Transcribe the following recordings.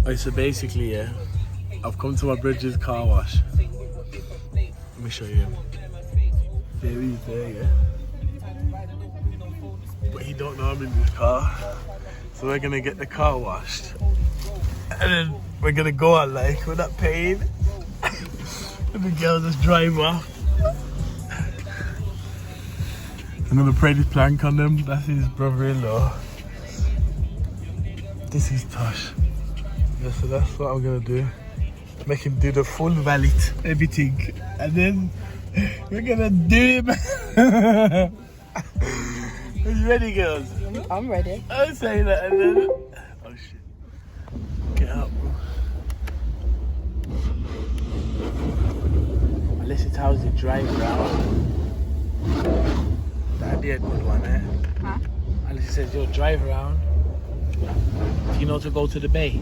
Alright, so basically, yeah, I've come to my Bridges car wash. Let me show you. There he's there, yeah. But he don't know I'm in this car. So we're gonna get the car washed. And then we're gonna go out like, we're not paying. And the girl just drive off. I'm gonna spray this plank on them. That's his brother-in-law. This is Tosh. Yeah, so that's what I'm gonna do. Make him do the full valet, everything. And then we're gonna do him. Are you ready, girls? I'm ready. I'll say that and then... Oh shit. Get up, bro. Unless it's how the drive around. That'd be a good one, eh? Huh? Unless it says, yo, drive around. Do you know to go to the bay?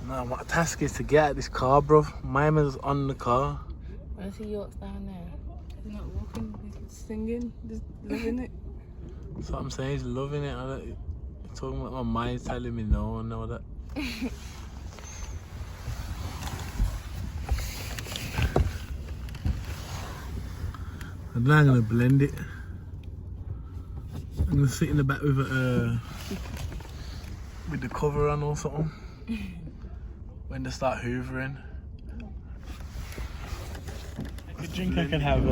Nah, my task is to get out of this car, bro. Mima's on the car. I see York's down there. He's not walking, he's singing, just loving it. That's what I'm saying, he's loving it. He's talking about my mind's telling me no and all that. I'm now gonna blend it. I'm gonna sit in the back with the cover on or something. When they start hoovering. A drink I can have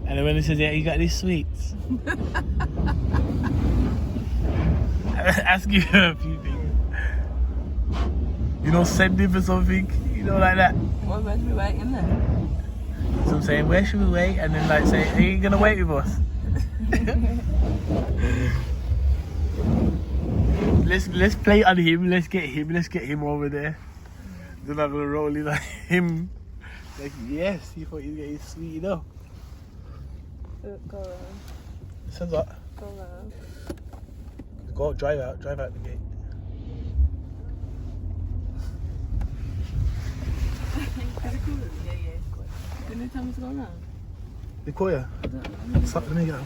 and then when it says, yeah, you got these sweets. Ask you a few things. You know, send him for something, you know, like that. What, where should we wait in there? So I'm saying, where should we wait? And then like say, are you gonna wait with us? Let's play on him, let's get him over there. Then I'm gonna roll in like him. Like, yes, he thought he'd get his sweet, you know. Go around. Says what? Go around. Go, drive out the gate. Is it cool? Yeah, it's cool. Didn't they tell me to go around? They call you? Let me get out.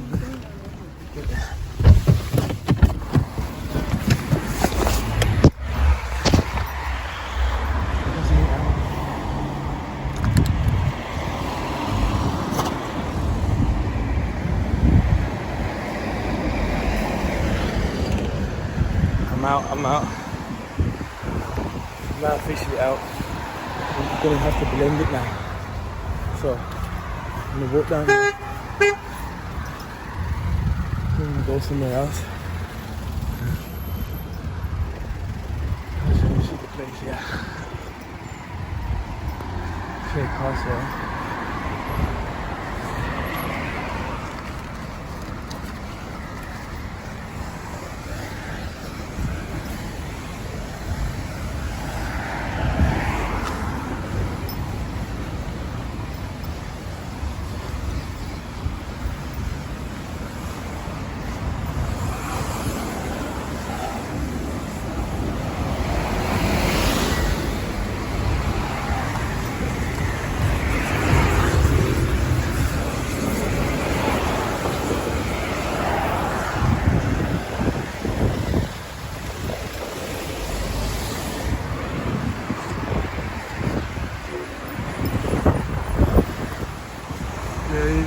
I'm out. I'm now officially out. I'm gonna have to blend it now. So, I'm gonna walk down here. I'm gonna go somewhere else. This is the place, yeah. Straight across there.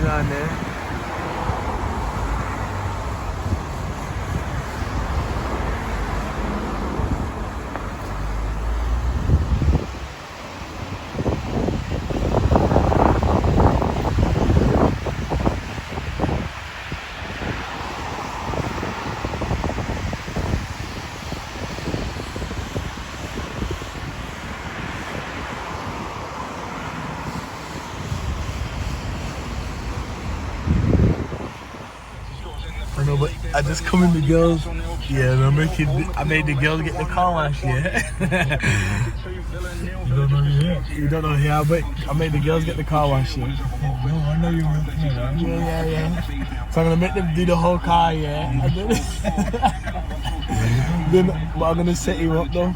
On there. know, but I just come in the girls. Yeah, and I made the girls get the car wash, yeah. You don't know you're here. You don't know here, but I made the girls get the car wash, yeah. No, I know you're working here, right? Yeah. So I'm gonna make them do the whole car, yeah. And then I'm gonna set him up though.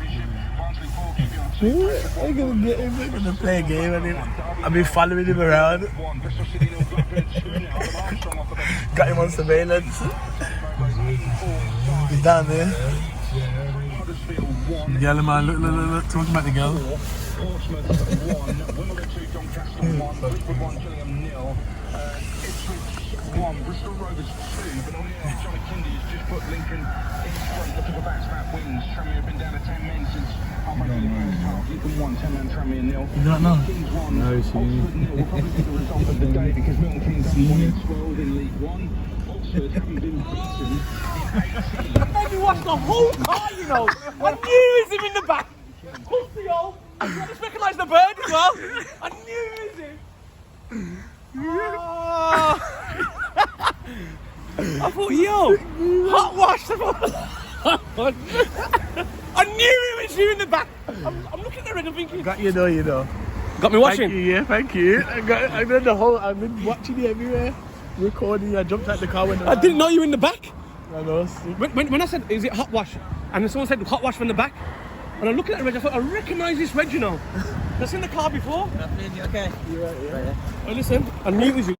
I'm gonna get him, we're gonna play a game and I've been following him around. Got him on surveillance. He's down there. The girl, man, look, talking about the girl. You don't know? No, see me. Maybe watch the whole car, you know. I knew it was him in the back. Pussy-o. I just recognised the bird as well. I knew it was him. Oh. I thought, yo, hot wash. I knew it was you in the back. I'm looking at the red and thinking. Got you know. Got me watching. Thank you. I've been watching you everywhere. Recording you. I jumped out the car when I didn't know you were in the back. I know. When I said, is it hot wash? And then someone said hot wash from the back. And I'm looking at the red, I thought, I recognise this red, you know. I've seen the car before. Okay. You're right, yeah. Oh, listen, I knew it was you.